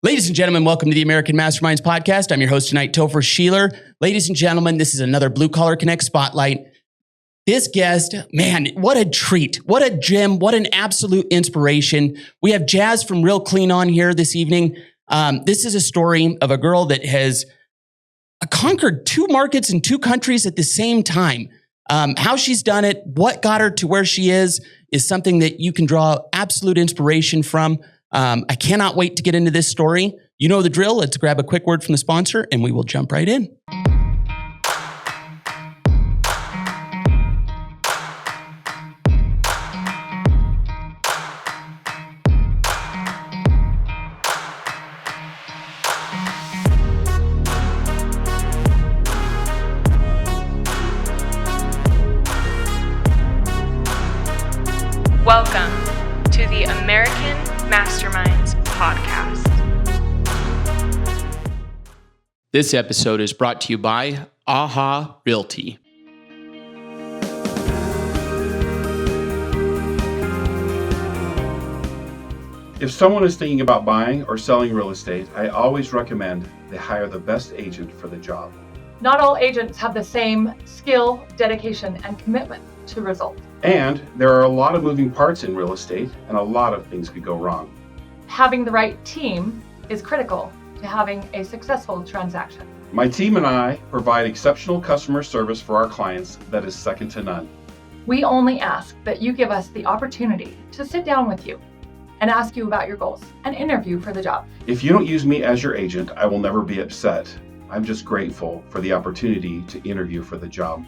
Ladies and gentlemen, welcome to the American Masterminds podcast. I'm your host tonight, Topher Sheeler. Ladies and gentlemen, this is another Blue Collar Connect Spotlight. This guest, man, what a treat. What a gem. What an absolute inspiration. We have Jazz from Real Clean on here this evening. This is a story of a girl that has conquered 2 markets in 2 countries at the same time. How she's done it, what got her to where she is something that you can draw absolute inspiration from. I cannot wait to get into this story. You know the drill. Let's grab a quick word from the sponsor and we will jump right in. Welcome to the American Masterminds podcast. This episode is brought to you by AHA Realty. If someone is thinking about buying or selling real estate, I always recommend they hire the best agent for the job. Not all agents have the same skill, dedication, and commitment to results. And there are a lot of moving parts in real estate, and a lot of things could go wrong. Having the right team is critical to having a successful transaction. My team and I provide exceptional customer service for our clients that is second to none. We only ask that you give us the opportunity to sit down with you and ask you about your goals and interview for the job. If you don't use me as your agent, I will never be upset. I'm just grateful for the opportunity to interview for the job.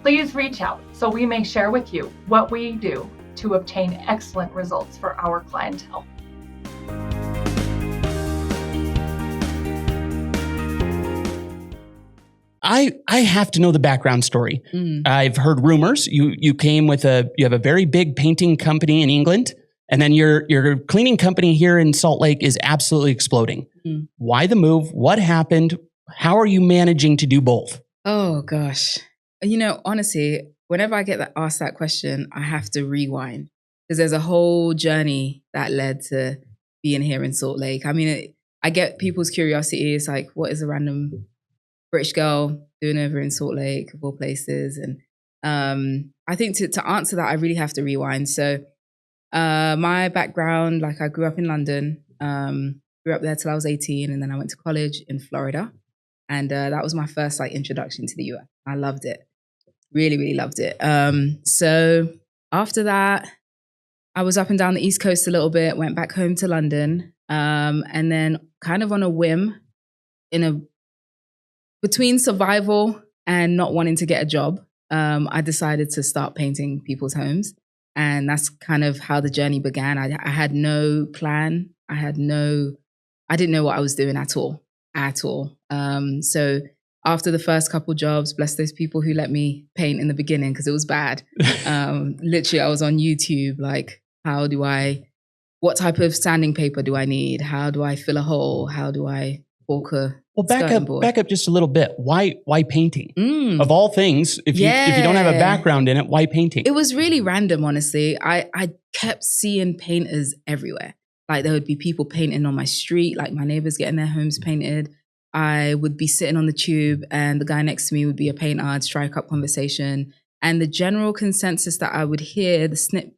Please reach out so we may share with you what we do to obtain excellent results for our clientele. I have to know the background story. I've heard rumors. You came with you have a very big painting company in England, and then your cleaning company here in Salt Lake is absolutely exploding. Why the move? What happened? How are you managing to do both? Oh gosh. You know, honestly, whenever I get asked that question, I have to rewind because there's a whole journey that led to being here in Salt Lake. I mean, I get people's curiosity. It's like, what is a random British girl doing over in Salt Lake, of all places? And I think to answer that, I really have to rewind. So my background, like I grew up in London, grew up there till I was 18, and then I went to college in Florida. And that was my first introduction to the US. I loved it. Really, really loved it. So after that, I was up and down the East Coast a little bit, went back home to London. And then kind of on a whim, between survival and not wanting to get a job, I decided to start painting people's homes. And that's kind of how the journey began. I had no plan. I didn't know what I was doing at all. So after the first couple jobs, bless those people who let me paint in the beginning because it was bad. Literally, I was on YouTube, what type of sanding paper do I need? How do I fill a hole? How do I cork a back up just a little bit. Why painting? Of all things, if you don't have a background in it, why painting? It was really random, honestly. I kept seeing painters everywhere. Like there would be people painting on my street, like my neighbors getting their homes painted. I would be sitting on the tube and the guy next to me would be a painter. I'd strike up conversation. And the general consensus that I would hear, the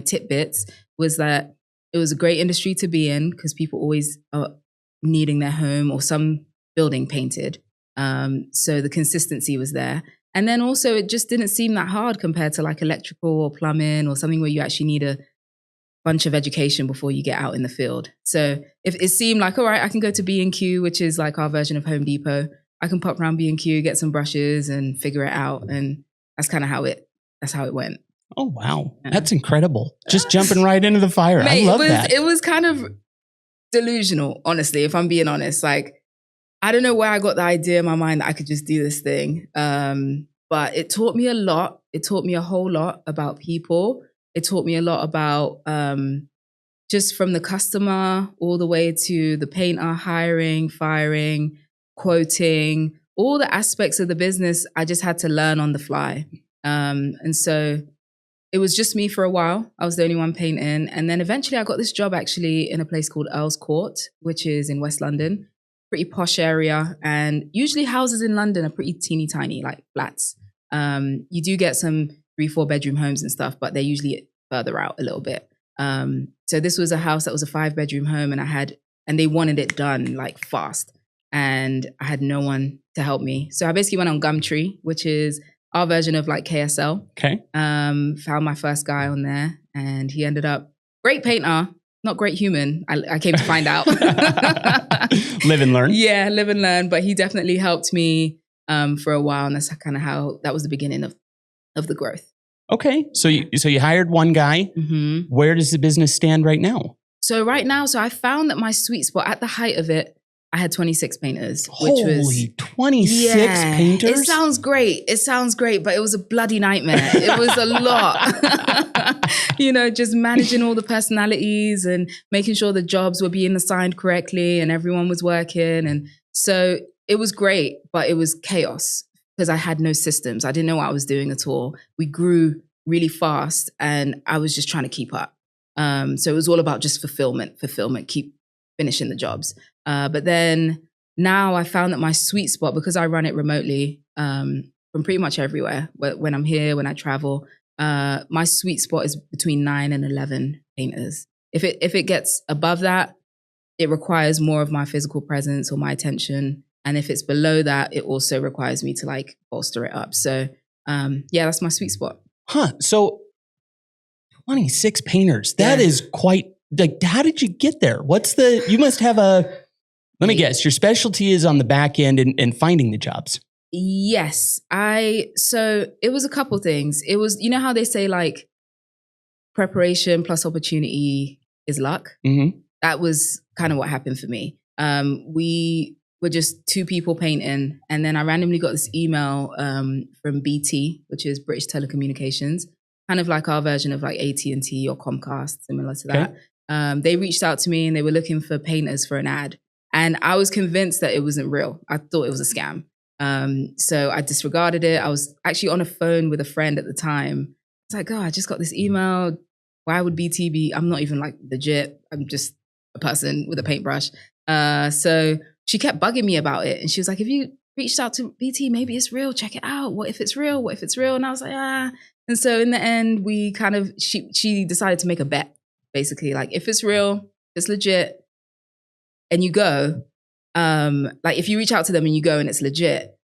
tidbits, was that it was a great industry to be in because people always are needing their home or some building painted. So the consistency was there. And then also it just didn't seem that hard compared to electrical or plumbing or something where you actually need a bunch of education before you get out in the field. So if it seemed like, all right, I can go to B&Q, which is like our version of Home Depot. I can pop around B&Q, get some brushes and figure it out. And that's kind of how it went. Oh, wow. That's incredible. Just jumping right into the fire. I love that. It was kind of delusional, honestly, if I'm being honest. I don't know where I got the idea in my mind that I could just do this thing. But it taught me a lot. It taught me a whole lot about people. It taught me a lot about just from the customer all the way to the painter, hiring, firing, quoting, all the aspects of the business. I just had to learn on the fly. And so it was just me for a while. I was the only one painting. And then eventually I got this job actually in a place called Earl's Court, which is in West London, pretty posh area. And usually houses in London are pretty teeny tiny, like flats. You do get some 3-4 bedroom homes and stuff, but they're usually further out a little bit. So this was a house that was a 5-bedroom home, and they wanted it done like fast. And I had no one to help me. So I basically went on Gumtree, which is our version of like KSL. Okay. Found my first guy on there, and he ended up great painter, not great human. I came to find out. Live and learn. Yeah, live and learn. But he definitely helped me for a while, and that's kind of how that was the beginning of the growth. Okay. So you hired one guy. Mm-hmm. Where does the business stand right now? So right now, I found that my sweet spot at the height of it, I had 26 painters, Holy 26 painters? It sounds great, but it was a bloody nightmare. It was a lot. Just managing all the personalities and making sure the jobs were being assigned correctly and everyone was working. And so it was great, but it was chaos because I had no systems. I didn't know what I was doing at all. We grew really fast and I was just trying to keep up. So it was all about just fulfillment, keep finishing the jobs. But then now I found that my sweet spot, because I run it remotely from pretty much everywhere, when I'm here, when I travel, my sweet spot is between 9 and 11 painters. If it gets above that, it requires more of my physical presence or my attention. And if it's below that, it also requires me to like bolster it up. So that's my sweet spot. Huh. So 26 painters. That is quite, like, how did you get there? You must have let me guess, your specialty is on the back end and finding the jobs. Yes. So it was a couple things. It was, you know how they say like preparation plus opportunity is luck? Mm-hmm. That was kind of what happened for me. We were just 2 people painting. And then I randomly got this email from BT, which is British Telecommunications, kind of like our version of like AT&T or Comcast, similar to that. Okay. They reached out to me and they were looking for painters for an ad. And I was convinced that it wasn't real. I thought it was a scam. So I disregarded it. I was actually on a phone with a friend at the time. It's like, I just got this email. Why would BT be? I'm not even like legit. I'm just a person with a paintbrush. So she kept bugging me about it. And she was like, if you reached out to BT, maybe it's real. Check it out. What if it's real? What if it's real? And I was like, And so in the end, we kind of, she decided to make a bet, basically. Like, if it's real, if it's legit, and you go, like if you reach out to them and you go and it's legit,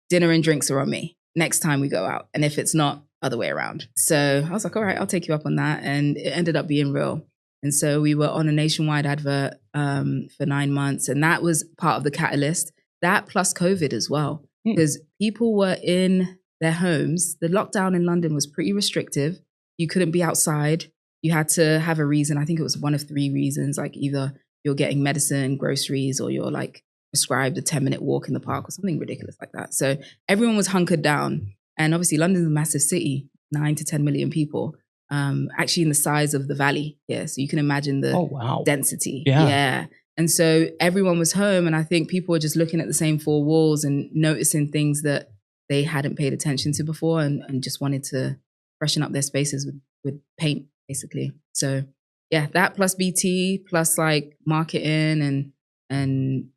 dinner and drinks are on me next time we go out. And if it's not, other way around. So I was like, all right, I'll take you up on that. And it ended up being real. And so we were on a nationwide advert for 9 months. And that was part of the catalyst. That plus COVID as well. Because people were in their homes. The lockdown in London was pretty restrictive. You couldn't be outside. You had to have a reason. I think it was one of 3 reasons, like either you're getting medicine, groceries, or you're like prescribed a 10-minute walk in the park or something ridiculous like that. So everyone was hunkered down. And obviously London's a massive city, 9 to 10 million people, actually in the size of the valley here. So you can imagine the density. Yeah. And so everyone was home. And I think people were just looking at the same 4 walls and noticing things that they hadn't paid attention to before and just wanted to freshen up their spaces with paint, basically. So yeah, that plus BT, plus like marketing and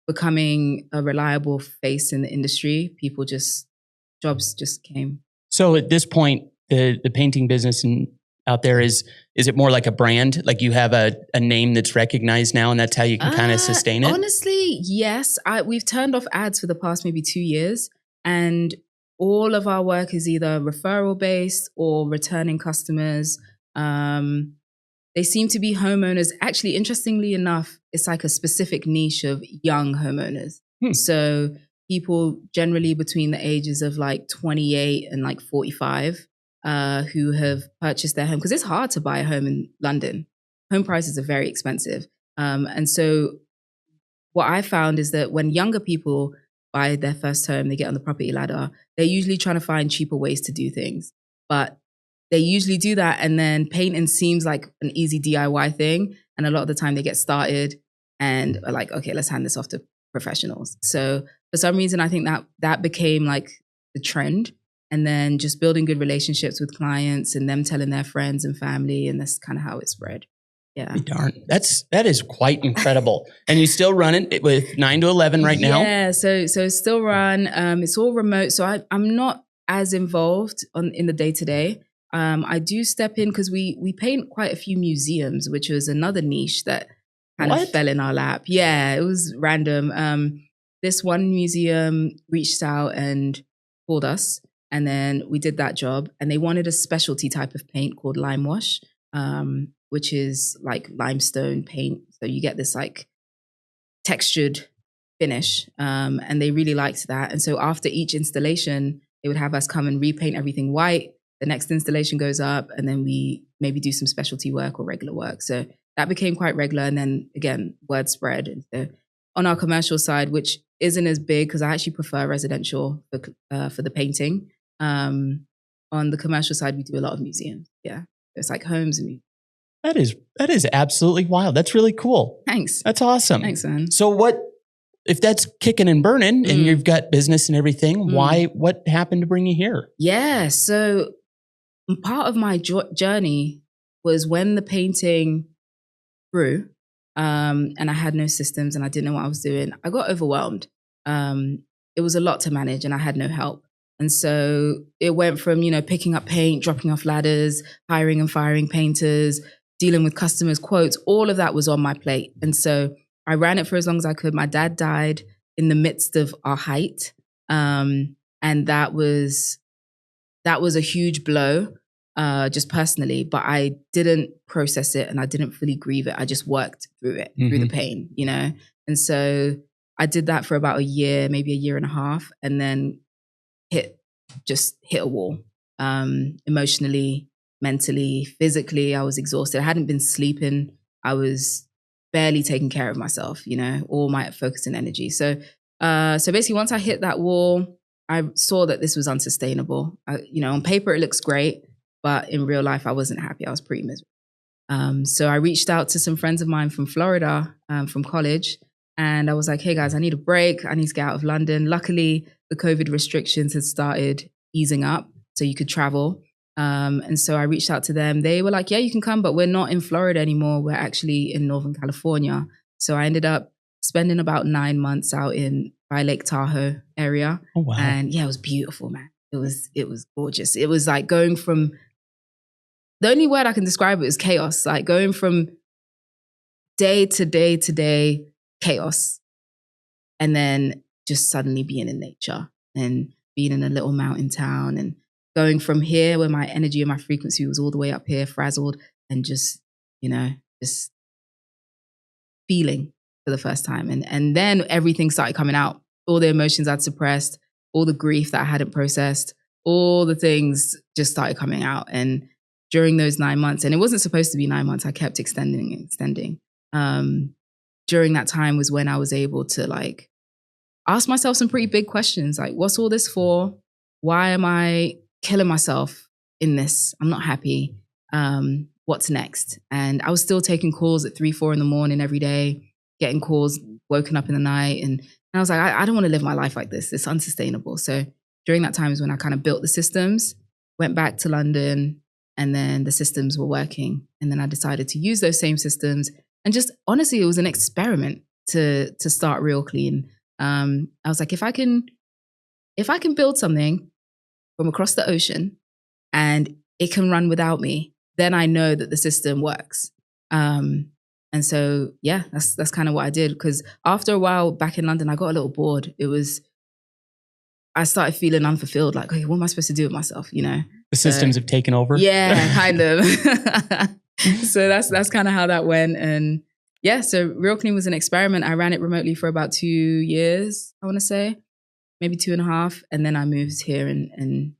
becoming a reliable face in the industry, jobs just came. So at this point, the painting business out there is it more like a brand? Like you have a name that's recognized now and that's how you can kind of sustain it? Honestly, yes. We've turned off ads for the past maybe 2 years. And all of our work is either referral based or returning customers. They seem to be homeowners. Actually, interestingly enough, it's like a specific niche of young homeowners. So people generally between the ages of like 28 and like 45 who have purchased their home, because it's hard to buy a home in London. Home prices are very expensive. And so what I found is that when younger people buy their first home, they get on the property ladder, they're usually trying to find cheaper ways to do things. But they usually do that, and then painting seems like an easy DIY thing. And a lot of the time they get started and are like, okay, let's hand this off to professionals. So for some reason, I think that became like the trend. and then just building good relationships with clients and them telling their friends and family. And that's kind of how it spread. Yeah. Darn. That is quite incredible. And you still run it with 9 to 11 right now? Yeah. So still run. It's all remote. So I'm not as involved in the day to day. I do step in because we paint quite a few museums, which was another niche that kind of fell in our lap. Yeah, it was random. This one museum reached out and called us, and then we did that job. And they wanted a specialty type of paint called lime wash, which is like limestone paint. So you get this like textured finish, and they really liked that. And so after each installation, they would have us come and repaint everything white. The next installation goes up, and then we maybe do some specialty work or regular work. So that became quite regular. And then again, word spread. And so on our commercial side, which isn't as big because I actually prefer residential for the painting. On the commercial side, we do a lot of museums. Yeah, it's like homes and museums. That is absolutely wild. That's really cool. Thanks. That's awesome. Thanks, man. So if that's kicking and burning and you've got business and everything, what happened to bring you here? Yeah. So part of my journey was when the painting grew, and I had no systems and I didn't know what I was doing. I got overwhelmed. It was a lot to manage and I had no help. And so it went from, picking up paint, dropping off ladders, hiring and firing painters, dealing with customers' quotes. All of that was on my plate. And so I ran it for as long as I could. My dad died in the midst of our height. And that was a huge blow, just personally, but I didn't process it and I didn't fully grieve it. I just worked through it, through the pain, And so I did that for about a year, maybe a year and a half, and then hit a wall. Emotionally, mentally, physically, I was exhausted. I hadn't been sleeping. I was barely taking care of myself, all my focus and energy. So basically once I hit that wall, I saw that this was unsustainable. On paper, it looks great, but in real life, I wasn't happy. I was pretty miserable. So I reached out to some friends of mine from Florida, from college. And I was like, hey guys, I need a break. I need to get out of London. Luckily, the COVID restrictions had started easing up so you could travel. And so I reached out to them. They were like, yeah, you can come, but we're not in Florida anymore. We're actually in Northern California. So I ended up spending about 9 months out by Lake Tahoe area. Oh, wow. And yeah, it was beautiful, man. It was gorgeous. It was like going from, the only word I can describe it is chaos. Like going from day to day to day chaos, and then just suddenly being in nature and being in a little mountain town and going from here where my energy and my frequency was all the way up here, frazzled, and just feeling for the first time. And then everything started coming out. All the emotions I'd suppressed, all the grief that I hadn't processed, all the things just started coming out. And during those 9 months, and it wasn't supposed to be 9 months, I kept extending. During that time was when I was able to ask myself some pretty big questions. Like, what's all this for? Why am I killing myself in this? I'm not happy. What's next? And I was still taking calls at 3, 4 in the morning every day, getting calls, woken up in the night. And I was like, I don't want to live my life like this. It's unsustainable. So during that time is when I kind of built the systems, went back to London, and then the systems were working. And then I decided to use those same systems. And just honestly, it was an experiment to start Real Clean. I was like, if I can build something from across the ocean and it can run without me, then I know that the system works. And so, yeah, that's kind of what I did. Because after a while back in London, I got a little bored. I started feeling unfulfilled. Like, okay, what am I supposed to do with myself? The systems have taken over. Yeah, kind of. So that's kind of how that went. And yeah, so Real Clean was an experiment. I ran it remotely for about 2 years, I want to say, maybe 2.5. And then I moved here and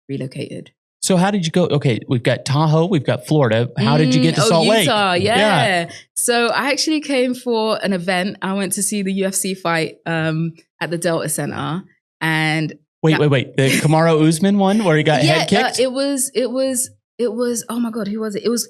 relocated. So how did you go? Okay, we've got Tahoe, we've got Florida. How did you get to Salt Utah, Lake? Yeah. So I actually came for an event. I went to see the UFC fight at the Delta Center. And wait. The Kamaru Usman one where he got head kicked? It was, oh my God, who was it? It was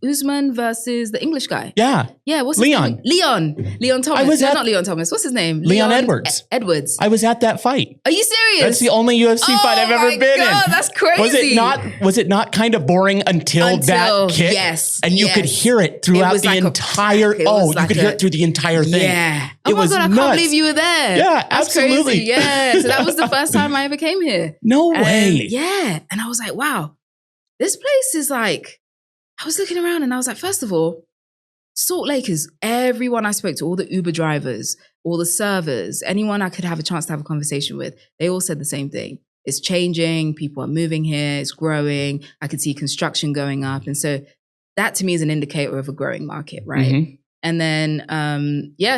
Usman versus the English guy. Yeah. Yeah, what's his Leon. name? Leon Thomas. Not Leon Thomas. What's his name? Leon Edwards. Edwards. I was at that fight. Are you serious? That's the only UFC fight I've ever been in. Oh my God, that's crazy. Was it not kind of boring until that kick? Yes. And you could hear it throughout the entire. You could hear it through the entire thing. Yeah. It was God, I nuts. can't believe you were there. Yeah, that's absolutely. Crazy. Yeah. So that was the first time I ever came here. No way. Yeah. And I was like, wow, this place is like, I was looking around and I was like, first of all, Salt Lake is everyone I spoke to, all the Uber drivers, all the servers, anyone I could have a chance to have a conversation with, they all said the same thing. It's changing. People are moving here. It's growing. I could see construction going up. And so that to me is an indicator of a growing market, right? Mm-hmm. And then,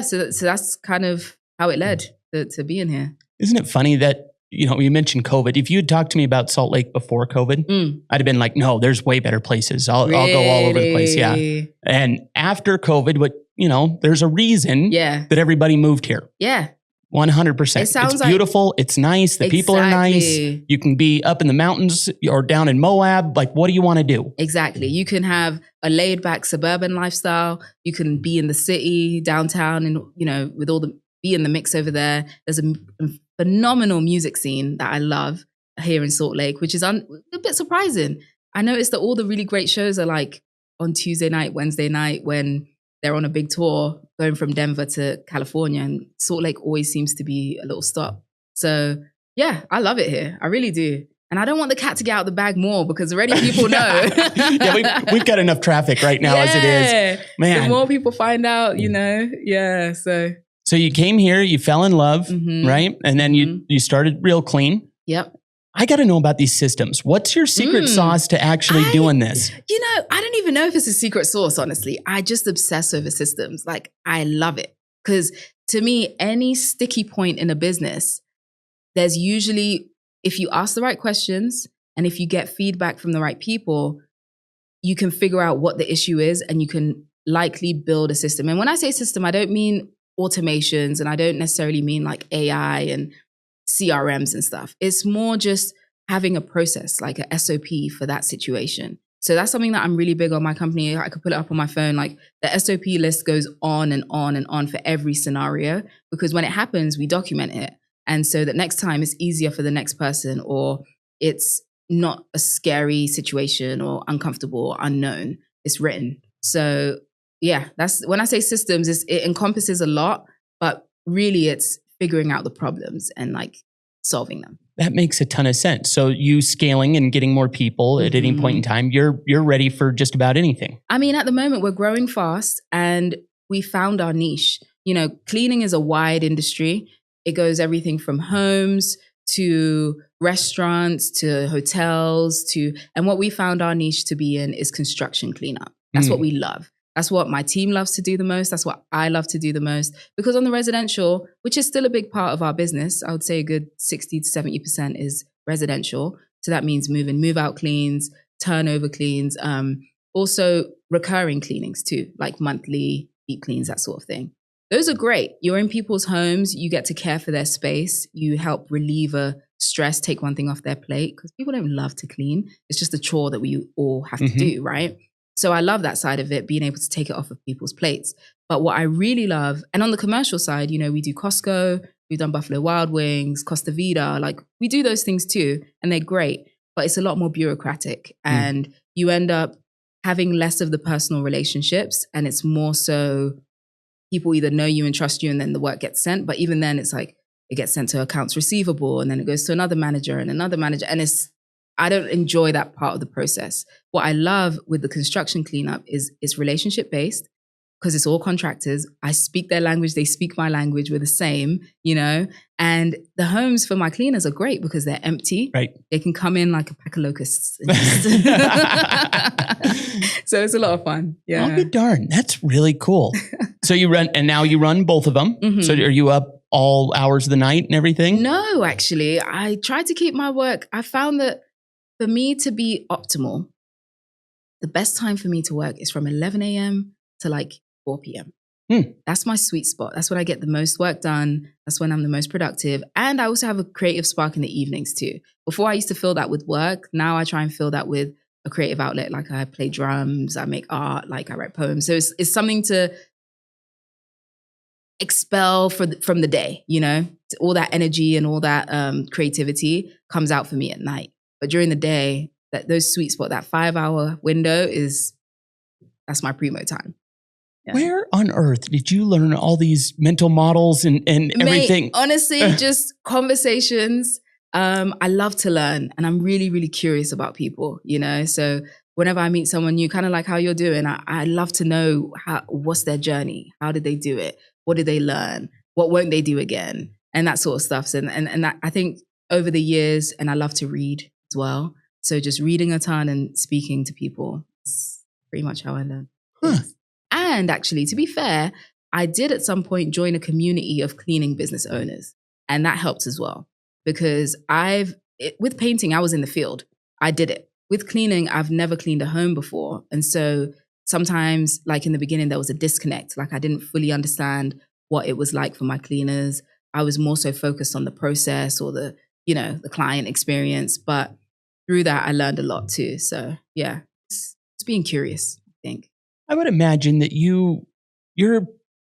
so that's kind of how it led to being here. Isn't it funny that, you mentioned COVID. If you had talked to me about Salt Lake before COVID, I'd have been like, no, there's way better places. I'll go all over the place. Yeah. And after COVID, there's a reason that everybody moved here. Yeah. 100%. It sounds it's beautiful. It's nice. The people are nice. You can be up in the mountains or down in Moab. Like, what do you want to do? Exactly. You can have a laid back suburban lifestyle. You can be in the city, downtown, and, with be in the mix over there. There's a phenomenal music scene that I love here in Salt Lake, which is a bit surprising. I noticed that all the really great shows are like on Tuesday night, Wednesday night, when they're on a big tour going from Denver to California, and Salt Lake always seems to be a little stop. So yeah, I love it here. I really do. And I don't want the cat to get out the bag more because already people know. Yeah, we've got enough traffic right now as it is. Man. The more people find out, yeah, So you came here, you fell in love, right? And then you started Real Clean. Yep. I got to know about these systems. What's your secret sauce to actually doing this? I don't even know if it's a secret sauce, honestly. I just obsess over systems. Like, I love it. Because to me, any sticky point in a business, there's usually, if you ask the right questions and if you get feedback from the right people, you can figure out what the issue is and you can likely build a system. And when I say system, I don't mean automations and I don't necessarily mean like AI and CRMs and stuff. It's more just having a process, like a SOP for that situation. So that's something that I'm really big on my company. I could put it up on my phone. Like the SOP list goes on and on and on for every scenario, because when it happens, we document it. And so that next time it's easier for the next person, or it's not a scary situation or uncomfortable or unknown. It's written. So yeah, that's when I say systems, it encompasses a lot, but really it's figuring out the problems and like solving them. That makes a ton of sense. So you scaling and getting more people at any point in time, you're ready for just about anything. I mean, at the moment we're growing fast and we found our niche. Cleaning is a wide industry. It goes everything from homes to restaurants to hotels and what we found our niche to be in is construction cleanup. That's what we love. That's what my team loves to do the most. That's what I love to do the most. Because on the residential, which is still a big part of our business, I would say a good 60 to 70% is residential. So that means move out cleans, turnover cleans, also recurring cleanings too, like monthly deep cleans, that sort of thing. Those are great. You're in people's homes. You get to care for their space. You help relieve a stress, take one thing off their plate, because people don't love to clean. It's just a chore that we all have to do, right? So I love that side of it, being able to take it off of people's plates. But what I really love, and on the commercial side, we do Costco, we've done Buffalo Wild Wings, Costa Vida, like we do those things too, and they're great, but it's a lot more bureaucratic and you end up having less of the personal relationships, and it's more so people either know you and trust you and then the work gets sent, but even then it's like it gets sent to accounts receivable and then it goes to another manager and I don't enjoy that part of the process. What I love with the construction cleanup is it's relationship based, because it's all contractors. I speak their language, they speak my language, we're the same, and the homes for my cleaners are great because they're empty. Right. They can come in like a pack of locusts. So it's a lot of fun. Yeah. I'll be darned. That's really cool. So now you run both of them. So are you up all hours of the night and everything? No, actually, I try to keep my work. I found that for me to be optimal, the best time for me to work is from 11 a.m. to like 4 p.m. That's my sweet spot. That's when I get the most work done. That's when I'm the most productive. And I also have a creative spark in the evenings too. Before I used to fill that with work. Now I try and fill that with a creative outlet. Like I play drums, I make art, like I write poems. So it's something to expel from the day, you know? All that energy and all that creativity comes out for me at night. But during the day, those sweet spot, that 5-hour window that's my primo time. Yeah. Where on earth did you learn all these mental models and everything? Mate, honestly, just conversations. I love to learn, and I'm really, really curious about people, you know? So whenever I meet someone new, kind of like how you're doing, I love to know what's their journey? How did they do it? What did they learn? What won't they do again? And that sort of stuff. So, and that, I think over the years, and I love to read as well. So just reading a ton and speaking to people is pretty much how I learn. Huh. And actually, to be fair, I did at some point join a community of cleaning business owners. And that helped as well. Because with painting, I was in the field. I did it. With cleaning, I've never cleaned a home before. And so sometimes, like in the beginning, there was a disconnect. Like I didn't fully understand what it was like for my cleaners. I was more so focused on the process or the client experience. But through that, I learned a lot too. So yeah, it's being curious, I think. I would imagine that your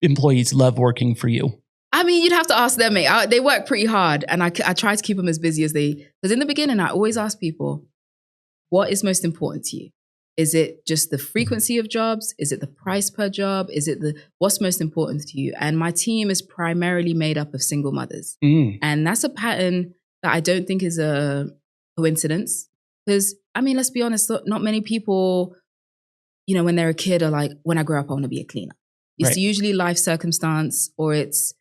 employees love working for you. I mean, you'd have to ask them, mate. They work pretty hard, and I try to keep them as busy as because in the beginning, I always ask people, what is most important to you? Is it just the frequency of jobs? Is it the price per job? Is it what's most important to you? And my team is primarily made up of single mothers. And that's a pattern that I don't think is a coincidence. Because, I mean, let's be honest, not many people, you know, when they're a kid are like, when I grow up, I want to be a cleaner. It's Right. usually life circumstance, or it's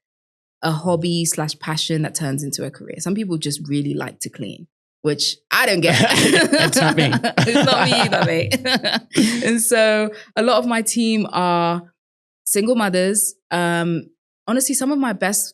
a hobby / passion that turns into a career. Some people just really like to clean, which I don't get. That's not me. It's not me either, mate. And so a lot of my team are single mothers. Honestly, some of my best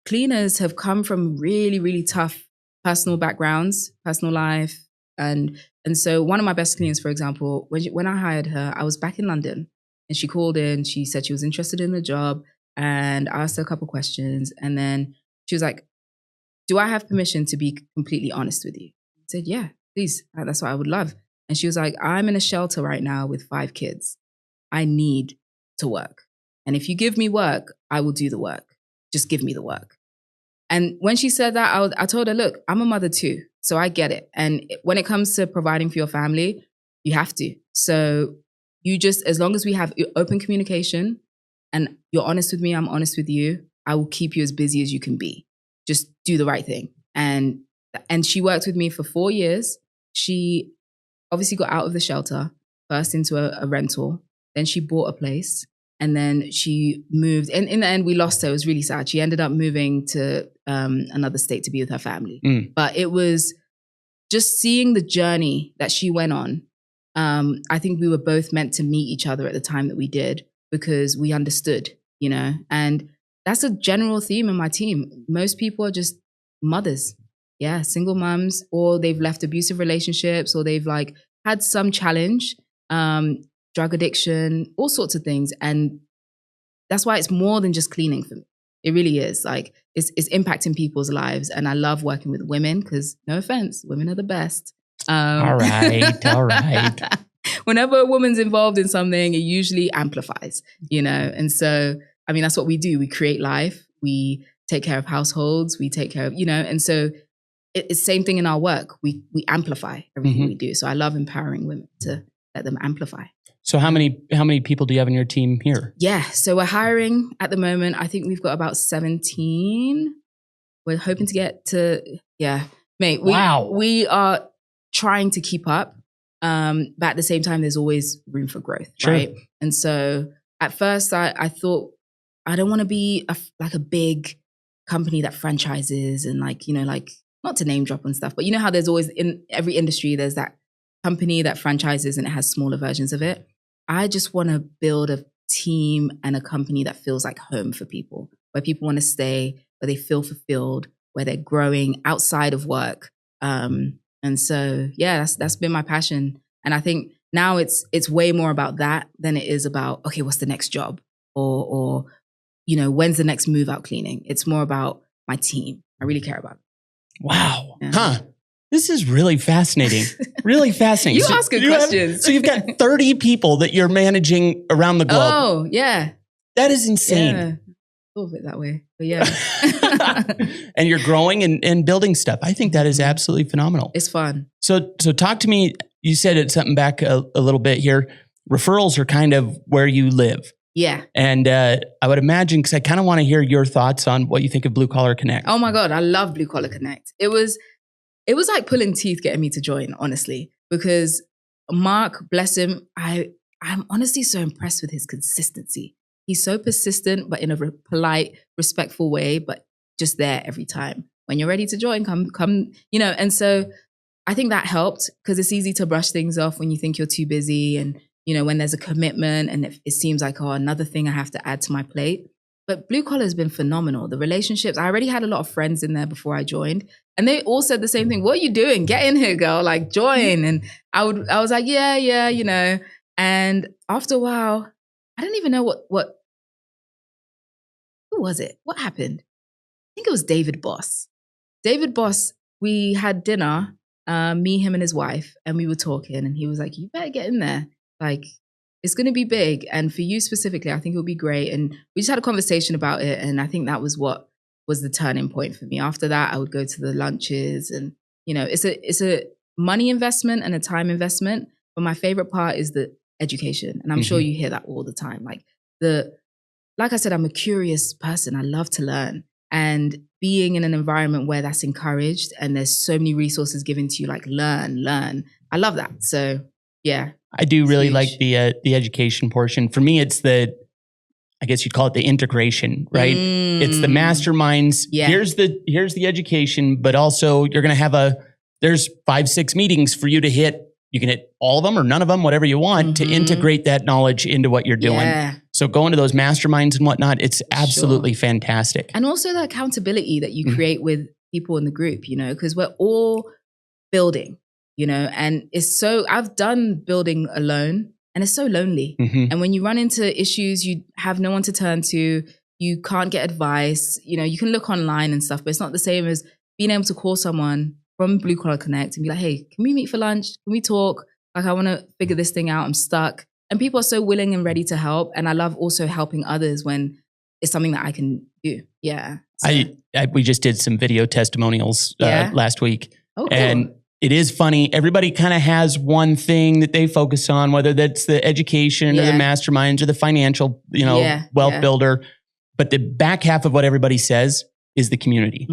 cleaners have come from really, really tough personal backgrounds, personal life. And so one of my best cleaners, for example, when I hired her, I was back in London and she called in. She said she was interested in the job. And I asked her a couple questions. And then she was like, do I have permission to be completely honest with you? I said, yeah, please. That's what I would love. And she was like, I'm in a shelter right now with 5 kids. I need to work. And if you give me work, I will do the work. Just give me the work. And when she said that, I told her, look, I'm a mother too. So I get it. And when it comes to providing for your family, you have to. So you just, as long as we have open communication, and you're honest with me, I'm honest with you, I will keep you as busy as you can be. Just do the right thing. And she worked with me for 4 years. She obviously got out of the shelter, first into a rental. Then she bought a place. And then she moved. And in the end, we lost her. It was really sad. She ended up moving to another state to be with her family. But it was just seeing the journey that she went on. I think we were both meant to meet each other at the time that we did, because we understood, you know, and that's a general theme in my team. Most people are just mothers. Yeah, single moms, or they've left abusive relationships, or they've like had some challenge, drug addiction, all sorts of things. And that's why it's more than just cleaning for me. It really is. Like it's impacting people's lives. And I love working with women because, no offense, women are the best. All right. Whenever a woman's involved in something, it usually amplifies, you know? And so, I mean, that's what we do. We create life. We take care of households. We take care of, you know, and so it's the same thing in our work. We amplify everything we do. So I love empowering women to let them amplify. So how many people do you have in your team here? Yeah. So we're hiring at the moment. I think we've got about 17. We're hoping to get to, mate. We are trying to keep up. But at the same time, there's always room for growth, right? And so at first I thought, I don't want to be like a big company that franchises and like, you know, like not to name drop and stuff, but you know how there's always in every industry, there's that company that franchises and it has smaller versions of it. I just want to build a team and a company that feels like home for people, where people want to stay, where they feel fulfilled, where they're growing outside of work. And so, yeah, that's been my passion. And I think now it's way more about that than it is about, okay, what's the next job? Or you know, when's the next move out cleaning? It's more about my team. I really care about it. Wow. Yeah. Huh. This is really fascinating. Really fascinating. You ask good questions. So you've got 30 people that you're managing around the globe. Oh, yeah. That is insane. Yeah. Thought of it that way, but yeah. And you're growing and building stuff. I think that is absolutely phenomenal. It's fun. So talk to me. You said it something back a little bit here. Referrals are kind of where you live. Yeah. And I would imagine, because I kind of want to hear your thoughts on what you think of Blue Collar Connect. Oh my God, I love Blue Collar Connect. It was like pulling teeth getting me to join, honestly, because Mark, bless him, I'm honestly so impressed with his consistency. He's so persistent, but in a polite, respectful way, but just there every time. When you're ready to join, come, and so I think that helped because it's easy to brush things off when you think you're too busy and, when there's a commitment and it seems like, another thing I have to add to my plate. But Blue Collar has been phenomenal. The relationships, I already had a lot of friends in there before I joined. And they all said the same thing. What are you doing? Get in here, girl, like join. And I was like, yeah. And after a while, I don't even know what, who was it? What happened? I think it was David Boss. David Boss, we had dinner, me, him and his wife, and we were talking and he was like, you better get in there. Like, it's going to be big. And for you specifically, I think it'll be great. And we just had a conversation about it. And I think that was what was the turning point for me. After that, I would go to the lunches and, it's a money investment and a time investment. But my favorite part is the education. And I'm sure you hear that all the time. Like I said, I'm a curious person. I love to learn. And being in an environment where that's encouraged and there's so many resources given to you, like learn. I love that. So yeah. I do really like the education portion. For me, it's I guess you'd call it the integration, right? It's the masterminds. Yeah. Here's the education, but also you're going to have there's 5-6 meetings for you to hit. You can hit all of them or none of them, whatever you want to integrate that knowledge into what you're doing. Yeah. So going to those masterminds and whatnot, it's absolutely fantastic. And also the accountability that you create with people in the group, because we're all building, and I've done building alone and it's so lonely. And when you run into issues, you have no one to turn to, you can't get advice, you can look online and stuff, but it's not the same as being able to call someone from Blue Collar Connect and be like, hey, can we meet for lunch? Can we talk? Like, I want to figure this thing out. I'm stuck. And people are so willing and ready to help. And I love also helping others when it's something that I can do. Yeah. So. We just did some video testimonials last week. Oh, cool. And it is funny. Everybody kind of has one thing that they focus on, whether that's the education or the masterminds or the financial, wealth builder. But the back half of what everybody says is the community.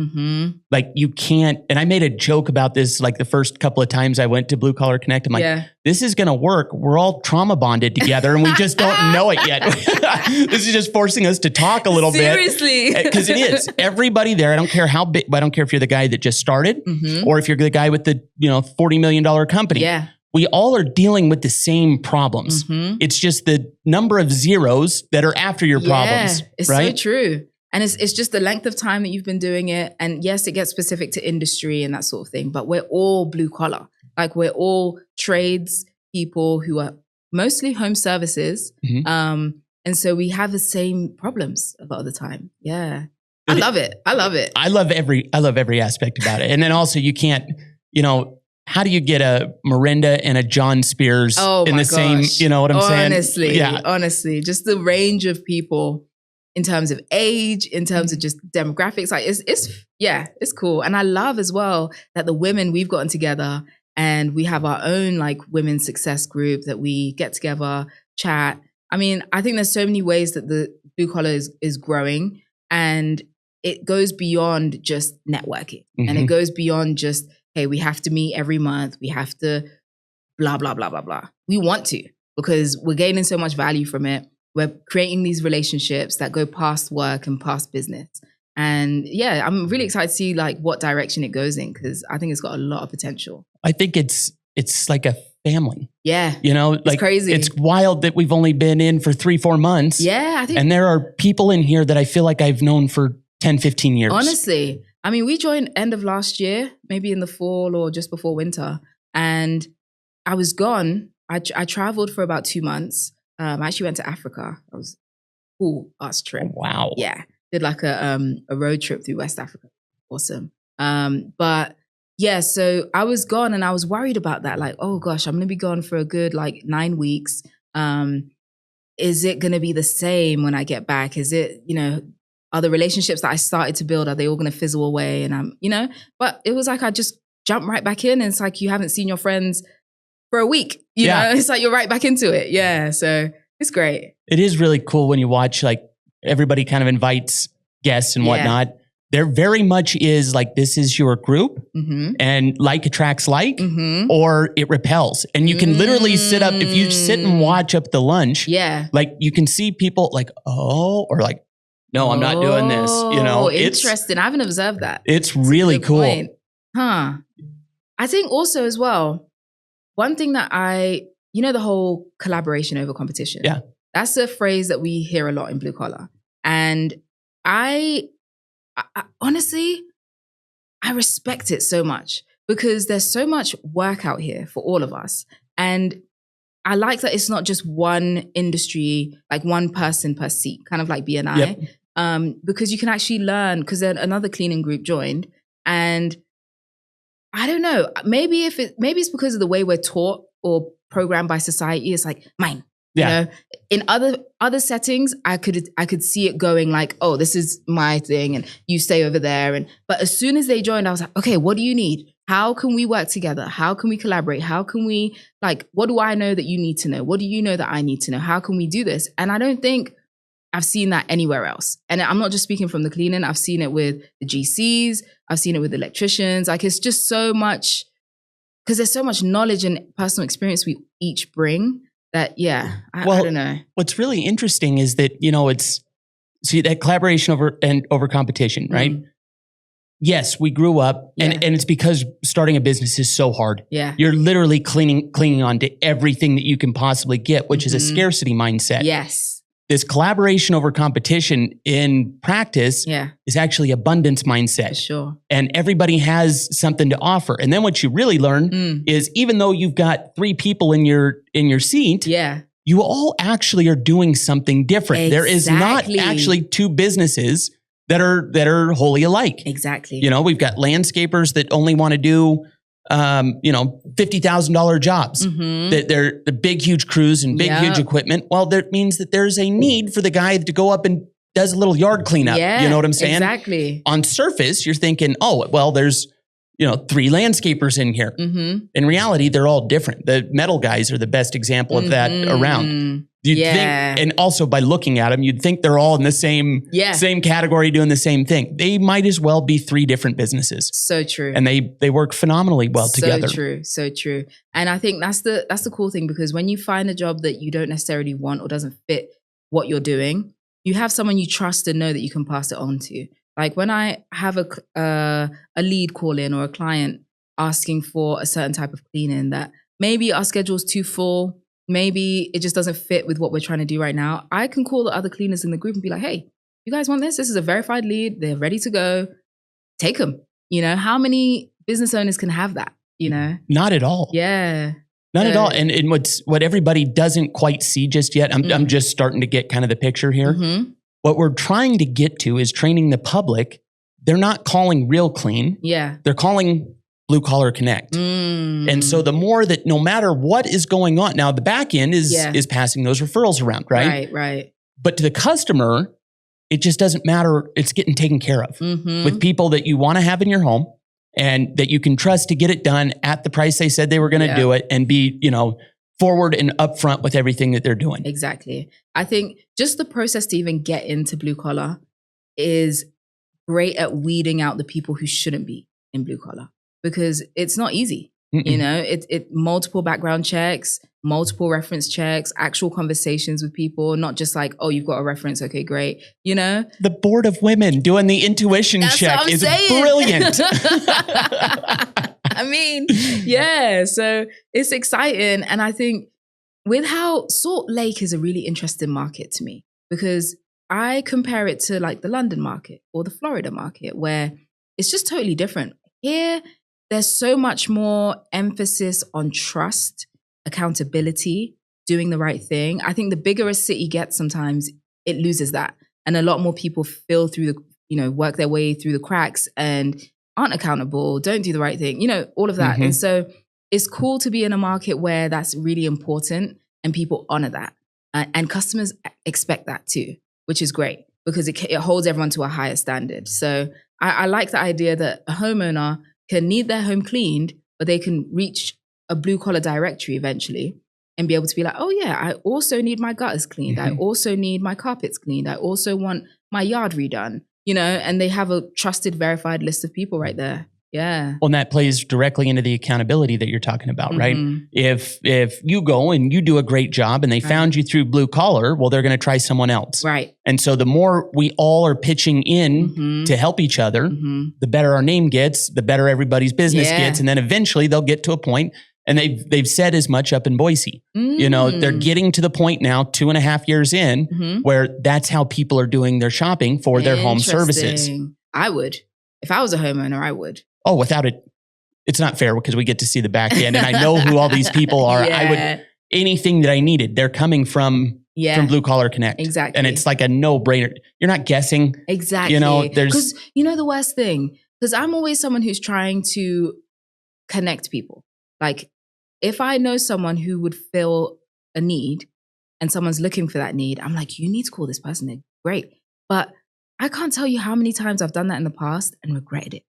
Like you can't, and I made a joke about this like the first couple of times I went to Blue Collar Connect. I'm like, this is going to work. We're all trauma bonded together and we just don't know it yet. This is just forcing us to talk a little bit. Seriously. Because it is. Everybody there, I don't care how big, I don't care if you're the guy that just started or if you're the guy with the, $40 million company. Yeah. We all are dealing with the same problems. It's just the number of zeros that are after your problems. It's right? so true. And it's just the length of time that you've been doing it. And yes, it gets specific to industry and that sort of thing, but we're all blue collar. Like we're all trades people who are mostly home services. And so we have the same problems a lot of the time. Yeah. I love it. I love every aspect about it. And then also you can't, how do you get a Miranda and a John Spears in the same, you know what I'm saying? Honestly, just the range of people in terms of age, in terms of just demographics, like it's cool. And I love as well that the women, we've gotten together and we have our own like women's success group that we get together, chat. I mean, I think there's so many ways that the Blue Collar is growing, and it goes beyond just networking and it goes beyond just, hey, we have to meet every month. We have to blah, blah, blah, blah, blah. We want to, because we're gaining so much value from it. We're creating these relationships that go past work and past business. And yeah, I'm really excited to see like what direction it goes in, because I think it's got a lot of potential. I think it's like a family. Yeah. Like it's crazy. It's wild that we've only been in for 3-4 months. Yeah. I think, and there are people in here that I feel like I've known for 10, 15 years. Honestly. I mean, we joined end of last year, maybe in the fall or just before winter. And I was gone. I traveled for about 2 months. I actually went to Africa. It was a cool ass trip. Wow. Yeah. Did like a road trip through West Africa. Awesome. But Yeah, so I was gone and I was worried about that. Like, oh gosh, I'm going to be gone for a good 9 weeks. Is it going to be the same when I get back? Is it, are the relationships that I started to build, are they all going to fizzle away? And but it was like I just jumped right back in, and it's like you haven't seen your friends for a week. You know, it's like you're right back into it. Yeah, so it's great. It is really cool when you watch, like, everybody kind of invites guests and whatnot. There very much is like, this is your group, and like attracts like, or it repels. And you can literally sit up, if you sit and watch up the lunch, like you can see people like, oh, or like, no, I'm not doing this. Interesting. I haven't observed that. It's really cool. Point. Huh. I think also as well, one thing that the whole collaboration over competition. Yeah. That's a phrase that we hear a lot in blue collar. And I honestly, I respect it so much because there's so much work out here for all of us. And I like that it's not just one industry, like one person per seat, kind of like BNI, because you can actually learn, because then another cleaning group joined. And I don't know, maybe it's because of the way we're taught or programmed by society. It's like, mine. In other settings, I could see it going like, oh, this is my thing, and you stay over there. But as soon as they joined, I was like, okay, what do you need? How can we work together? How can we collaborate? How can we, like, what do I know that you need to know? What do you know that I need to know? How can we do this? And I don't think I've seen that anywhere else. And I'm not just speaking from the cleaning. I've seen it with the GCs. I've seen it with electricians. Like, it's just so much, because there's so much knowledge and personal experience we each bring. That, I don't know. What's really interesting is that, that collaboration over competition, right? Yes, we grew up, and it's because starting a business is so hard. Yeah. You're literally clinging on to everything that you can possibly get, which is a scarcity mindset. Yes. This collaboration over competition in practice is actually abundance mindset. For sure. And everybody has something to offer. And then what you really learn is, even though you've got 3 people in your seat, you all actually are doing something different. There is not actually 2 businesses that are wholly alike. Exactly. We've got landscapers that only want to do $50,000 jobs. That they're the big, huge crews and big, huge equipment. Well, that means that there's a need for the guy to go up and does a little yard cleanup. You know what I'm saying? Exactly. On surface, you're thinking, oh, well, there's 3 landscapers in here. In reality, they're all different. The metal guys are the best example of that around. You'd think, and also by looking at them, you'd think they're all in the same category doing the same thing. They might as well be 3 different businesses. So true. And they work phenomenally well together. So true. And I think that's the cool thing, because when you find a job that you don't necessarily want or doesn't fit what you're doing, you have someone you trust and know that you can pass it on to. Like when I have a lead call in or a client asking for a certain type of cleaning that maybe our schedule's too full, maybe it just doesn't fit with what we're trying to do right now, I can call the other cleaners in the group and be like, hey, you guys want this? This is a verified lead. They're ready to go. Take them. How many business owners can have that? Not at all. Yeah. Not at all. And what everybody doesn't quite see just yet, I'm just starting to get kind of the picture here. What we're trying to get to is training the public. They're not calling Real Clean. Yeah. They're calling Blue Collar Connect. And so the more that, no matter what is going on, now the back end is passing those referrals around, right? Right. But to the customer, it just doesn't matter. It's getting taken care of with people that you want to have in your home and that you can trust to get it done at the price they said they were going to do it, and be, forward and upfront with everything that they're doing. Exactly. I think just the process to even get into blue collar is great at weeding out the people who shouldn't be in blue collar, because it's not easy. It multiple background checks, multiple reference checks, actual conversations with people, not just like, oh, you've got a reference. Okay, great. The board of women doing the intuition check is brilliant. I mean, so it's exciting. And I think with how Salt Lake is a really interesting market to me, because I compare it to like the London market or the Florida market, where it's just totally different. Here, there's so much more emphasis on trust, accountability, doing the right thing. I think the bigger a city gets, sometimes it loses that. And a lot more people work their way through the cracks, and aren't accountable, don't do the right thing, all of that. Mhm. And so it's cool to be in a market where that's really important and people honor that. And customers expect that too, which is great because it holds everyone to a higher standard. So I like the idea that a homeowner can need their home cleaned, but they can reach a blue collar directory eventually and be able to be like, oh yeah, I also need my gutters cleaned. I also need my carpets cleaned. I also want my yard redone, and they have a trusted, verified list of people right there. Yeah. Well, and that plays directly into the accountability that you're talking about, right? Mhm. If you go and you do a great job and they found you through blue collar, well, they're going to try someone else. Right. And so the more we all are pitching in to help each other, the better our name gets, the better everybody's business gets. And then eventually they'll get to a point, and they've said as much up in Boise. They're getting to the point now, 2.5 years in, where that's how people are doing their shopping for their home services. I would. If I was a homeowner, I would. Oh, without it, it's not fair because we get to see the back end, and I know who all these people are. I would, anything that I needed, they're coming from Blue Collar Connect. Exactly. And it's like a no-brainer. You're not guessing. Exactly. There's... Because the worst thing, because I'm always someone who's trying to connect people. Like, if I know someone who would fill a need and someone's looking for that need, I'm like, you need to call this person. They're great. But I can't tell you how many times I've done that in the past and regretted it.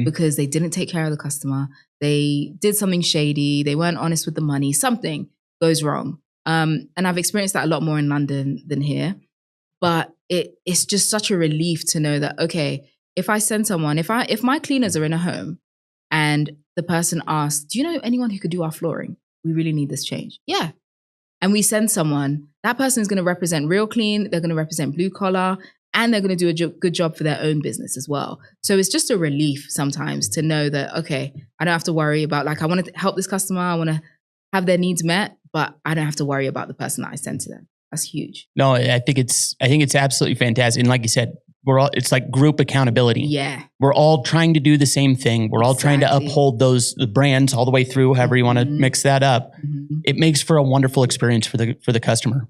Because they didn't take care of the customer. They did something shady. They weren't honest with the money. Something goes wrong. And I've experienced that a lot more in London than here. But it's just such a relief to know that, okay, if I send someone, if my cleaners are in a home and the person asks, do you know anyone who could do our flooring? We really need this change. Yeah. And we send someone, that person is going to represent Real Clean. They're going to represent Blue Collar. And they're going to do a good job for their own business as well. So it's just a relief sometimes to know that, okay, I don't have to worry about, like, I want to help this customer. I want to have their needs met, but I don't have to worry about the person that I send to them. That's huge. No, I think it's absolutely fantastic. And like you said, it's like group accountability. Yeah. We're all trying to do the same thing. We're all trying to uphold the brands all the way through, however you want to mix that up. It makes for a wonderful experience for the customer.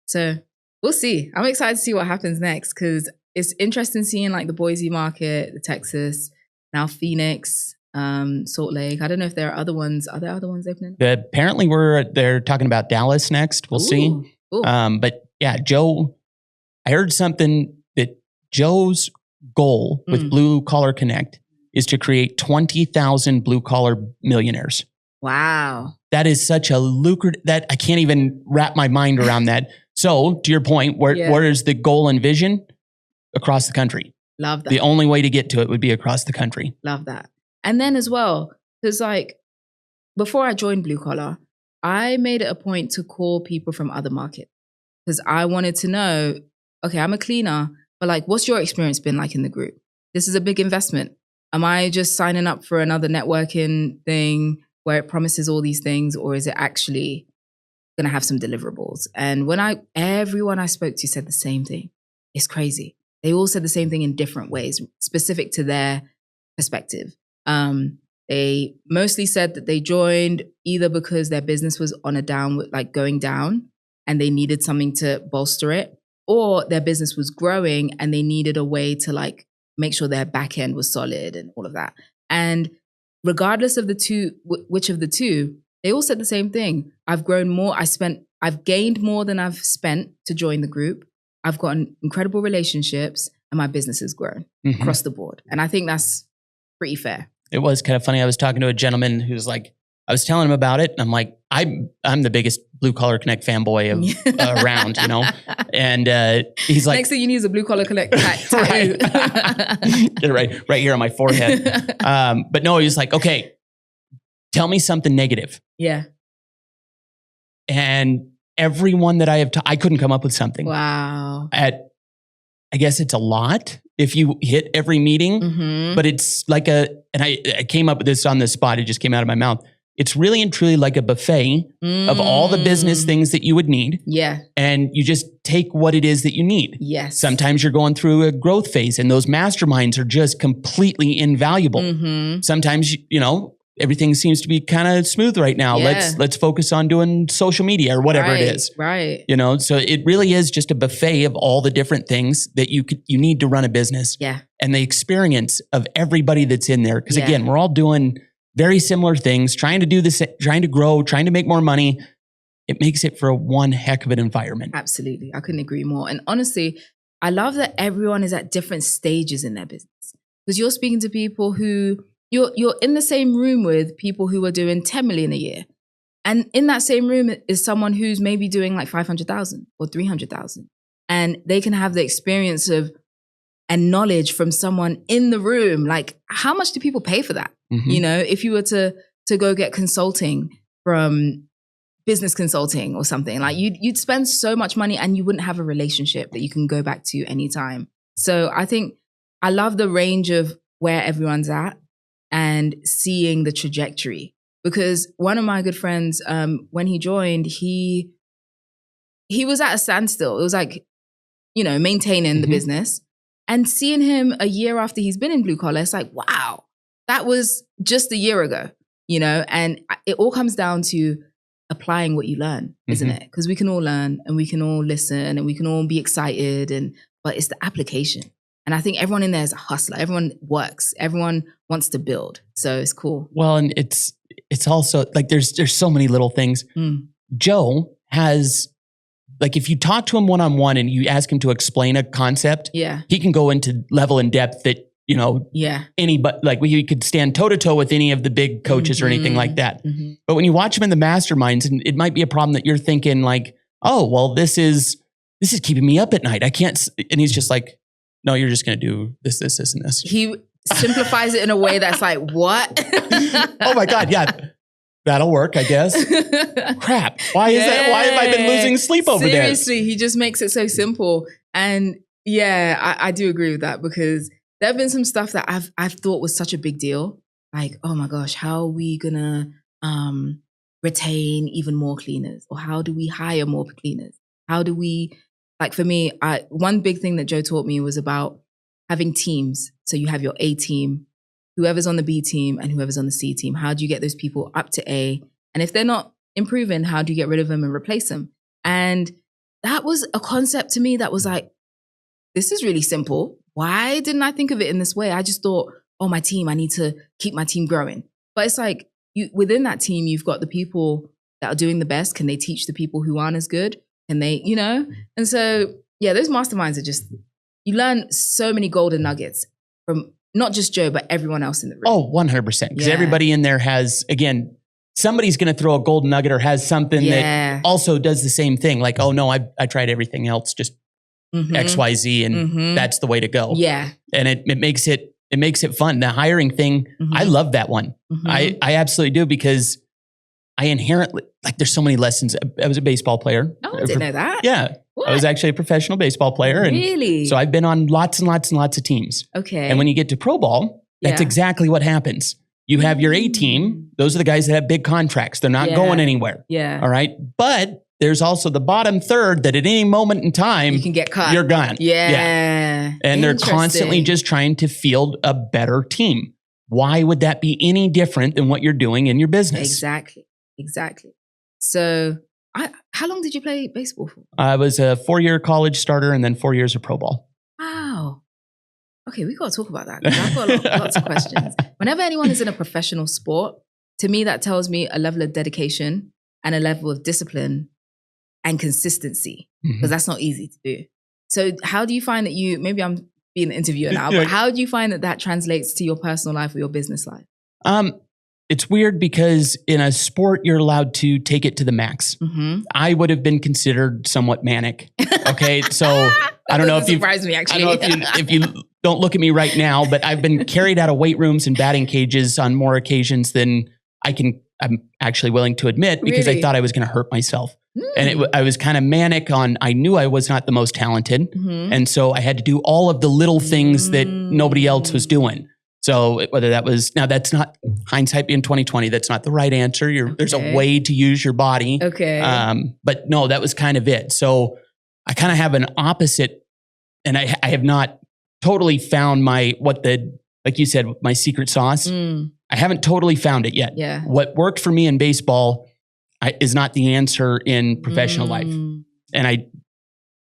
So we'll see. I'm excited to see what happens next because it's interesting seeing like the Boise market, the Texas, now Phoenix, Salt Lake. I don't know if there are other ones. Are there other ones opening? Apparently they're talking about Dallas next. We'll see. Cool. But yeah, Joe, I heard something that Joe's goal with Blue Collar Connect is to create 20,000 blue collar millionaires. Wow. That is such a lucrative, that I can't even wrap my mind around that. So to your point, where is the goal and vision? Across the country. Love that. The only way to get to it would be across the country. Love that. And then as well, because like before I joined Blue Collar, I made it a point to call people from other markets because I wanted to know, okay, I'm a cleaner, but like, what's your experience been like in the group? This is a big investment. Am I just signing up for another networking thing where it promises all these things, or is it actually going to have some deliverables? And everyone I spoke to said the same thing. It's crazy. They all said the same thing in different ways, specific to their perspective. They mostly said that they joined either because their business was on a going down and they needed something to bolster it, or their business was growing and they needed a way to like make sure their back end was solid and all of that. And regardless of the two, which of the two, they all said the same thing. I've grown more. I've gained more than I've spent to join the group. I've gotten incredible relationships and my business has grown across the board. And I think that's pretty fair. It was kind of funny. I was talking to a gentleman who's like, I was telling him about it. And I'm like, I'm the biggest Blue Collar Connect fanboy around, And he's like, next thing you need is a Blue Collar Connect tattoo. right here on my forehead. But no, he was like, okay, tell me something negative. Yeah. And everyone that I have, I couldn't come up with something. Wow. I guess it's a lot if you hit every meeting, but it's like and I came up with this on the spot. It just came out of my mouth. It's really and truly like a buffet of all the business things that you would need. Yeah. And you just take what it is that you need. Yes. Sometimes you're going through a growth phase and those masterminds are just completely invaluable. Sometimes, everything seems to be kind of smooth right now. Yeah. Let's focus on doing social media or whatever it is. Right. You know, so it really is just a buffet of all the different things that you need to run a business. Yeah. And the experience of everybody that's in there. Because Yeah. again, we're all doing very similar things, trying to do this, trying to grow, trying to make more money. It makes it for one heck of an environment. Absolutely. I couldn't agree more. And honestly, I love that everyone is at different stages in their business. Because you're speaking to people who you're in the same room with people who are doing 10 million a year. And in that same room is someone who's maybe doing like 500,000 or 300,000. And they can have the experience of and knowledge from someone in the room. Like, how much do people pay for that? Mm-hmm. You know, if you were to go get consulting from business consulting or something, like you'd spend so much money and you wouldn't have a relationship that you can go back to anytime. So I think I love the range of where everyone's at and seeing the trajectory. Because one of my good friends, when he joined, he was at a standstill. It was like, you know, maintaining the business. And seeing him a year after he's been in blue collar, it's like, wow, that was just a year ago, you know? And it all comes down to applying what you learn, isn't it? Because we can all learn and we can all listen and we can all be excited, but it's the application. And I think everyone in there is a hustler. Everyone works. Everyone wants to build. So it's cool. Well, and it's also like there's so many little things. Joe has, like, if you talk to him one-on-one and you ask him to explain a concept, he can go into level and depth that, you know, anybody, like we could stand toe to toe with any of the big coaches or anything like that. But when you watch him in the masterminds, and it might be a problem that you're thinking like, oh, well, this is keeping me up at night. I can't. And he's just like, no, you're just going to do this, this, this, and this. He simplifies it in a way that's like, what? Oh my God. Yeah. That'll work, I guess. Crap. Why is that? Why have I been losing sleep over this? Seriously, he just makes it so simple. And yeah, I do agree with that, because there have been some stuff that I've thought was such a big deal. Like, oh my gosh, how are we gonna retain even more cleaners? Or how do we hire more cleaners? How do we, like for me, one big thing that Joe taught me was about having teams. So you have your A team, whoever's on the B team and whoever's on the C team. How do you get those people up to A? And if they're not improving, how do you get rid of them and replace them? And that was a concept to me that was like, this is really simple. Why didn't I think of it in this way? I just thought, oh, my team, I need to keep my team growing. But it's like, within that team, you've got the people that are doing the best. Can they teach the people who aren't as good? Can they, you know? And so, yeah, those masterminds are just, you learn so many golden nuggets from not just Joe, but everyone else in the room. Oh, 100%. Because everybody in there has, again, somebody's going to throw a golden nugget or has something that also does the same thing. Like, oh no, I tried everything else, just X, Y, Z, and that's the way to go. Yeah. And it makes it fun. The hiring thing, I love that one. I absolutely do, because I inherently, like, there's so many lessons. I was a baseball player. Oh, I didn't know that. Yeah. What? I was actually a professional baseball player. And really? So I've been on lots and lots and lots of teams. Okay. And when you get to pro ball, that's exactly what happens. You have your A team. Those are the guys that have big contracts. They're not going anywhere. Yeah. All right. But there's also the bottom third that at any moment in time, you can get cut. You're gone. Yeah. And they're constantly just trying to field a better team. Why would that be any different than what you're doing in your business? Exactly. So how long did you play baseball for? I was a 4-year college starter and then 4 years of pro ball. Wow. Okay, we got to talk about that, because I've got lots of questions. Whenever anyone is in a professional sport, to me, that tells me a level of dedication and a level of discipline and consistency, because that's not easy to do. So how do you find that maybe I'm being an interviewer now, but how do you find that translates to your personal life or your business life? It's weird, because in a sport, you're allowed to take it to the max. I would have been considered somewhat manic. Okay. So I don't know if you surprised me, actually. I don't know if you don't look at me right now, but I've been carried out of weight rooms and batting cages on more occasions than I'm actually willing to admit, because I thought I was going to hurt myself. And I was kind of manic I knew I was not the most talented. And so I had to do all of the little things that nobody else was doing. So whether that was, now that's not, hindsight being 2020, that's not the right answer. There's a way to use your body. Okay. But no, that was kind of it. So I kind of have an opposite, and I have not totally found what the like you said, my secret sauce. I haven't totally found it yet. Yeah. What worked for me in baseball is not the answer in professional life. And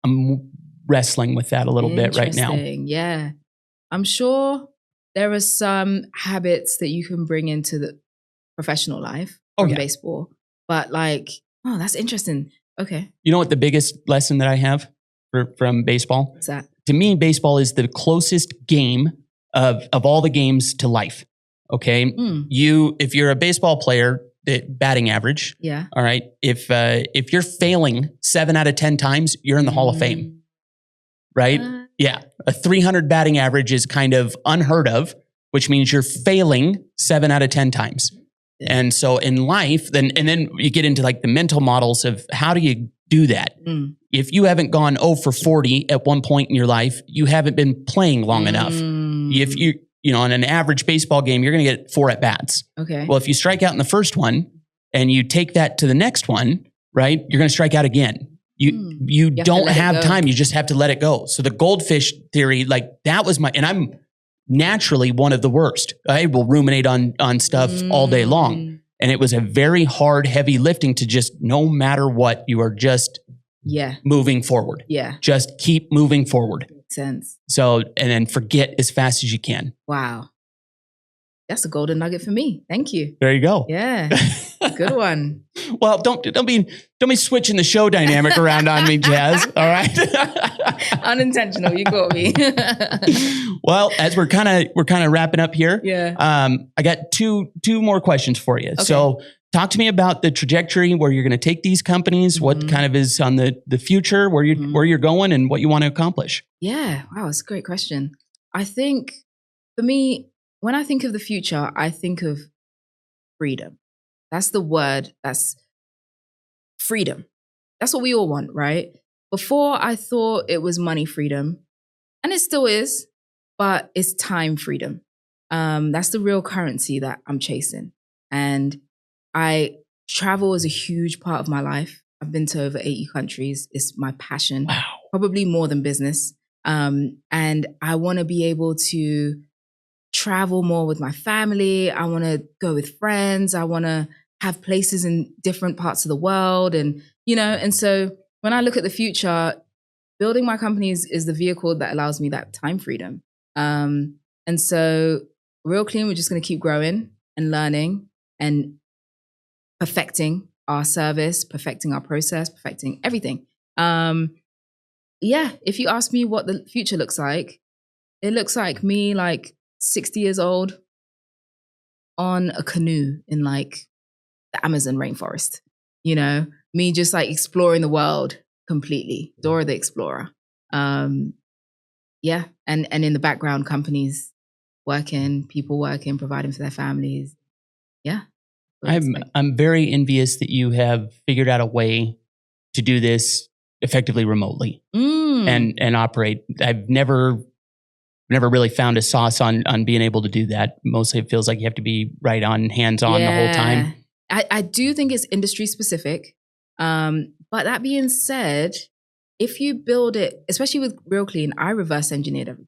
I'm wrestling with that a little bit right now. Yeah. I'm sure there are some habits that you can bring into the professional life from baseball. But like, oh, that's interesting. Okay. You know what the biggest lesson that I have from baseball? What's that? To me, baseball is the closest game of all the games to life. Okay. If you're a baseball player, the batting average. Yeah. All right. If you're failing 7 out of 10 times, you're in the Hall of Fame. Right? Yeah. A 300 batting average is kind of unheard of, which means you're failing 7 out of 10 times. Yeah. And so in life, then you get into like the mental models of how do you do that? If you haven't gone 0 for 40 at one point in your life, you haven't been playing long enough. If you know, in an average baseball game, you're going to get 4 at bats. Okay. Well, if you strike out in the first one and you take that to the next one, right, you're going to strike out again. You don't have time. You just have to let it go. So the goldfish theory, like that was and I'm naturally one of the worst. I will ruminate on stuff all day long. And it was a very hard, heavy lifting to just, no matter what, you are just moving forward. Yeah. Just keep moving forward. Makes sense. So, and then forget as fast as you can. Wow. That's a golden nugget for me. Thank you. There you go. Yeah. Good one. Well, don't be switching the show dynamic around on me, Jazz. All right. Unintentional. You got me. Well, as we're kind of wrapping up here. Yeah. I got two more questions for you. Okay. So talk to me about the trajectory where you're going to take these companies, what kind of is on the future, where you're going and what you want to accomplish. Yeah. Wow. It's a great question. I think for me, when I think of the future, I think of freedom. That's the word. That's freedom. That's what we all want, right? Before I thought it was money freedom, and it still is, but it's time freedom. That's the real currency that I'm chasing. And travel is a huge part of my life. I've been to over 80 countries. It's my passion. Wow. Probably more than business. And I want to be able to travel more with my family. I want to go with friends. I want to have places in different parts of the world. And, and so when I look at the future, building my companies is the vehicle that allows me that time freedom. And so Real Clean, we're just going to keep growing and learning and perfecting our service, perfecting our process, perfecting everything. If you ask me what the future looks like, it looks like me like 60 years old on a canoe in like the Amazon rainforest, me just like exploring the world completely. Dora the Explorer. And in the background, companies working, people working, providing for their families. Yeah. I'm very envious that you have figured out a way to do this effectively remotely and operate. I've never really found a sauce on being able to do that. Mostly it feels like you have to be right on, hands-on the whole time. I do think it's industry specific. But that being said, if you build it, especially with Real Clean, I reverse engineered everything.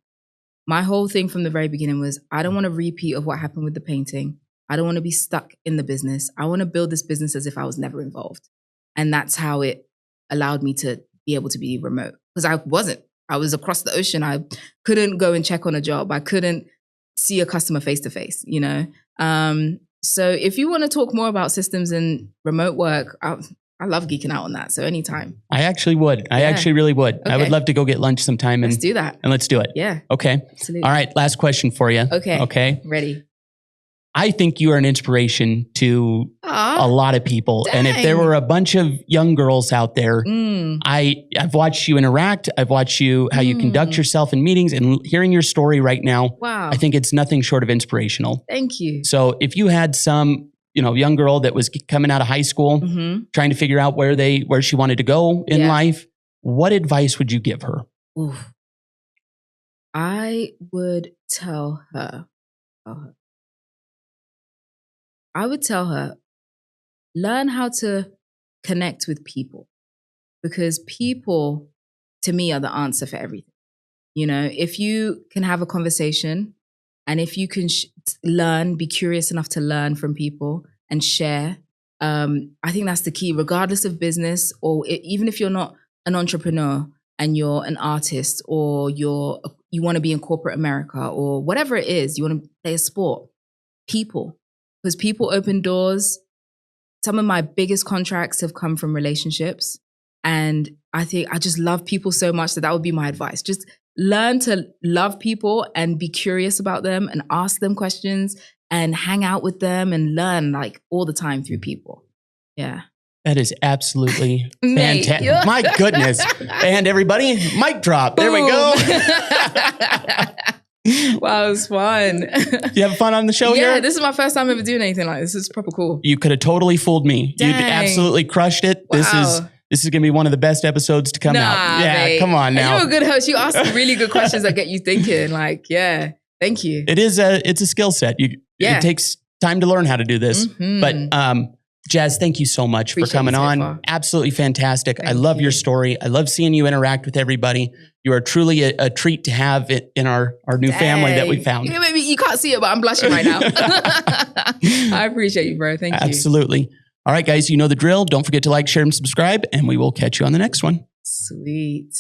My whole thing from the very beginning was, I don't want a repeat of what happened with the painting. I don't want to be stuck in the business. I want to build this business as if I was never involved. And that's how it allowed me to be able to be remote. Because I wasn't. I was across the ocean. I couldn't go and check on a job. I couldn't see a customer face to face, So if you want to talk more about systems and remote work, I love geeking out on that. So anytime. I actually would. I actually really would. Okay. I would love to go get lunch sometime. Let's do that. And let's do it. Yeah. Okay. Absolutely. All right. Last question for you. Okay. Ready. I think you are an inspiration to a lot of people. Dang. And if there were a bunch of young girls out there, I've watched you interact. I've watched how you conduct yourself in meetings, and hearing your story right now, wow. I think it's nothing short of inspirational. Thank you. So if you had some, young girl that was coming out of high school, trying to figure out where she wanted to go in life, what advice would you give her? Oof. I would tell her, learn how to connect with people, because people, to me, are the answer for everything. If you can have a conversation And if you can learn, be curious enough to learn from people and share, I think that's the key, regardless of business, or even if you're not an entrepreneur and you're an artist, or you want to be in corporate America, or whatever it is, you want to play a sport, because people open doors. Some of my biggest contracts have come from relationships. And I think I just love people so much that would be my advice. Just learn to love people and be curious about them and ask them questions and hang out with them and learn like all the time through people. Yeah. That is absolutely Mate, fantastic. My goodness. And everybody, mic drop. There we go. Wow, it was fun. You have fun on the show here? Yeah, this is my first time ever doing anything like this. This is proper cool. You could have totally fooled me. Dang. You absolutely crushed it. Wow. This is going to be one of the best episodes to come out. Yeah, mate. come on now. And you're a good host. You ask really good questions that get you thinking. Like, yeah, thank you. It's a skill set. It takes time to learn how to do this. Mhm. But Jazz, thank you so much for Appreciate coming you so on. far. Absolutely fantastic. I Thank love you. your story. I love seeing you interact with everybody. You are truly a treat to have it in our new family that we Dang. found. You can't see it, but I'm blushing right now. I appreciate you, bro. Thank you. Absolutely. All right, guys, you know the drill. Don't forget to like, share, and subscribe, and we will catch you on the next one. Sweet.